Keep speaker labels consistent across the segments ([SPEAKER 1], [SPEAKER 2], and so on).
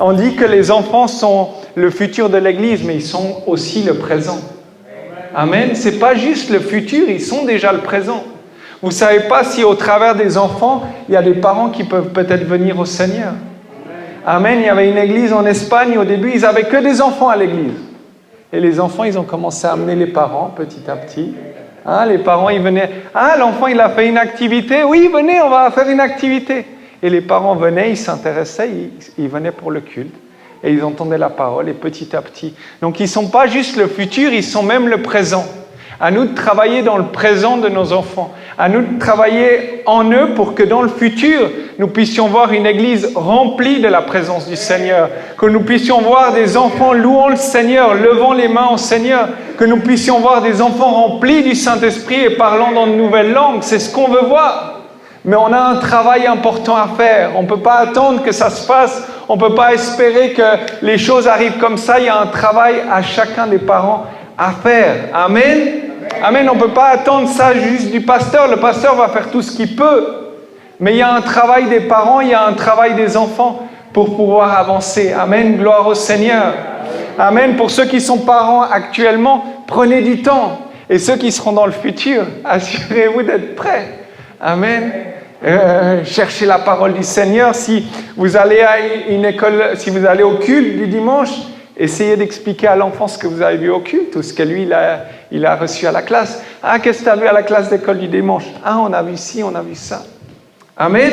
[SPEAKER 1] On dit que les enfants sont le futur de l'Église, mais ils sont aussi le présent. Amen. Ce n'est pas juste le futur, ils sont déjà le présent. Vous ne savez pas si au travers des enfants, il y a des parents qui peuvent peut-être venir au Seigneur. Amen. Il y avait une église en Espagne, au début, ils n'avaient que des enfants à l'église. Et les enfants, ils ont commencé à amener les parents petit à petit. Les parents, ils venaient. L'enfant, il a fait une activité. Oui, venez, on va faire une activité. Et les parents venaient, ils s'intéressaient, ils venaient pour le culte. Et ils entendaient la parole, et petit à petit. Donc, ils ne sont pas juste le futur, ils sont même le présent. À nous de travailler dans le présent de nos enfants. À nous de travailler en eux pour que dans le futur, nous puissions voir une église remplie de la présence du Seigneur. Que nous puissions voir des enfants louant le Seigneur, levant les mains au Seigneur. Que nous puissions voir des enfants remplis du Saint-Esprit et parlant dans de nouvelles langues. C'est ce qu'on veut voir. Mais on a un travail important à faire. On ne peut pas attendre que ça se fasse. On ne peut pas espérer que les choses arrivent comme ça. Il y a un travail à chacun des parents à faire. Amen. Amen. On ne peut pas attendre ça juste du pasteur. Le pasteur va faire tout ce qu'il peut. Mais il y a un travail des parents, il y a un travail des enfants pour pouvoir avancer. Amen. Gloire au Seigneur. Amen. Pour ceux qui sont parents actuellement, prenez du temps. Et ceux qui seront dans le futur, assurez-vous d'être prêts. Amen. Cherchez la parole du Seigneur. Si vous allez à une école, si vous allez au culte du dimanche, essayez d'expliquer à l'enfant ce que vous avez vu au culte ou ce que lui, il a reçu à la classe. Qu'est-ce que tu as vu à la classe d'école du dimanche? On a vu ci, on a vu ça. Amen.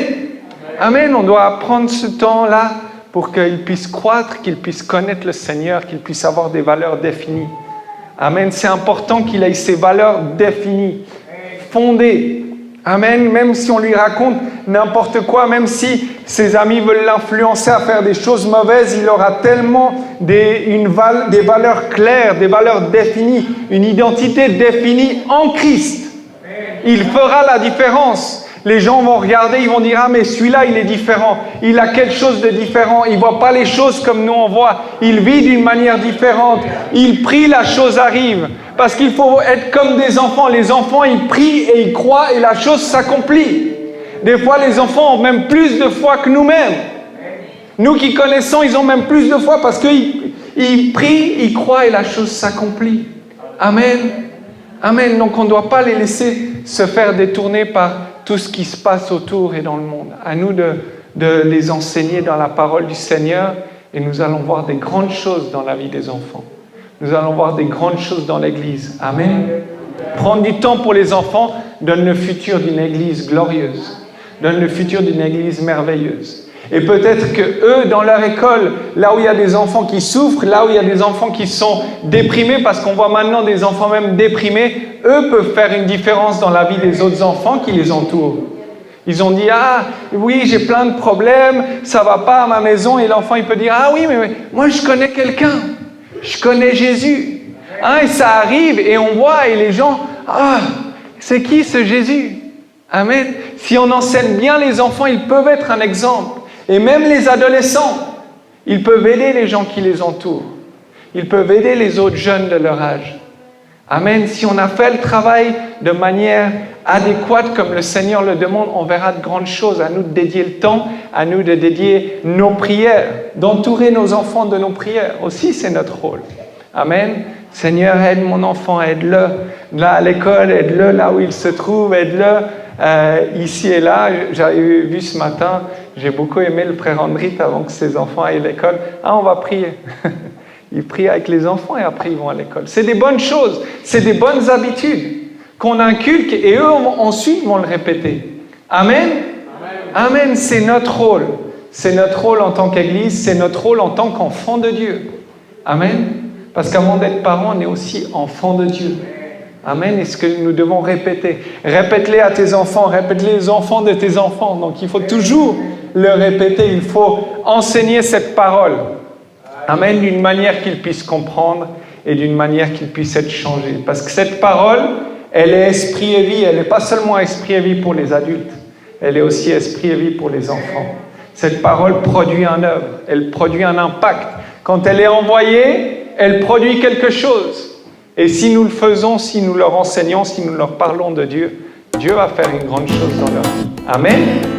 [SPEAKER 1] Amen. On doit prendre ce temps-là pour qu'il puisse croître, qu'il puisse connaître le Seigneur, qu'il puisse avoir des valeurs définies. Amen. C'est important qu'il ait ces valeurs définies, fondées. Amen. Même si on lui raconte n'importe quoi, même si ses amis veulent l'influencer à faire des choses mauvaises, il aura tellement des valeurs claires, des valeurs définies, une identité définie en Christ. Il fera la différence. Les gens vont regarder, ils vont dire « mais celui-là, il est différent. Il a quelque chose de différent. Il ne voit pas les choses comme nous on voit. Il vit d'une manière différente. Il prie, la chose arrive. » Parce qu'il faut être comme des enfants. Les enfants, ils prient et ils croient et la chose s'accomplit. Des fois, les enfants ont même plus de foi que nous-mêmes. Nous qui connaissons, ils ont même plus de foi parce qu'ils prient, ils croient et la chose s'accomplit. Amen. Amen. Donc, on ne doit pas les laisser se faire détourner par tout ce qui se passe autour et dans le monde. À nous de les enseigner dans la parole du Seigneur et nous allons voir des grandes choses dans la vie des enfants. Nous allons voir des grandes choses dans l'Église. Amen. Prendre du temps pour les enfants donne le futur d'une Église glorieuse, donne le futur d'une Église merveilleuse. Et peut-être que eux, dans leur école, là où il y a des enfants qui souffrent, là où il y a des enfants qui sont déprimés, parce qu'on voit maintenant des enfants même déprimés, eux peuvent faire une différence dans la vie des autres enfants qui les entourent. Ils ont dit « Ah, oui, j'ai plein de problèmes, ça ne va pas à ma maison. » Et l'enfant, il peut dire « Ah oui, mais moi, je connais quelqu'un. Je connais Jésus. » Et ça arrive, et on voit, et les gens « Ah, c'est qui ce Jésus ?» Amen. Si on enseigne bien les enfants, ils peuvent être un exemple. Et même les adolescents, ils peuvent aider les gens qui les entourent. Ils peuvent aider les autres jeunes de leur âge. Amen. Si on a fait le travail de manière adéquate, comme le Seigneur le demande, on verra de grandes choses. À nous de dédier le temps, à nous de dédier nos prières, d'entourer nos enfants de nos prières. Aussi, c'est notre rôle. Amen. Seigneur, aide mon enfant, aide-le. Là, à l'école, aide-le là où il se trouve, aide-le. Ici et là, j'avais vu ce matin, j'ai beaucoup aimé le frère Andrit avant que ses enfants aillent à l'école. On va prier. Ils prient avec les enfants et après ils vont à l'école. C'est des bonnes choses, c'est des bonnes habitudes qu'on inculque et eux ensuite vont le répéter. Amen. Amen, c'est notre rôle. C'est notre rôle en tant qu'Église, c'est notre rôle en tant qu'enfant de Dieu. Amen. Parce qu'avant d'être parents, on est aussi enfant de Dieu. Amen. Et ce que nous devons répéter. Répète-les à tes enfants, répète-les aux enfants de tes enfants. Donc il faut toujours le répéter, il faut enseigner cette parole. Amen, d'une manière qu'ils puissent comprendre et d'une manière qu'ils puissent être changés. Parce que cette parole, elle est esprit et vie. Elle n'est pas seulement esprit et vie pour les adultes. Elle est aussi esprit et vie pour les enfants. Cette parole produit un œuvre. Elle produit un impact. Quand elle est envoyée, elle produit quelque chose. Et si nous le faisons, si nous leur enseignons, si nous leur parlons de Dieu, Dieu va faire une grande chose dans leur vie. Amen.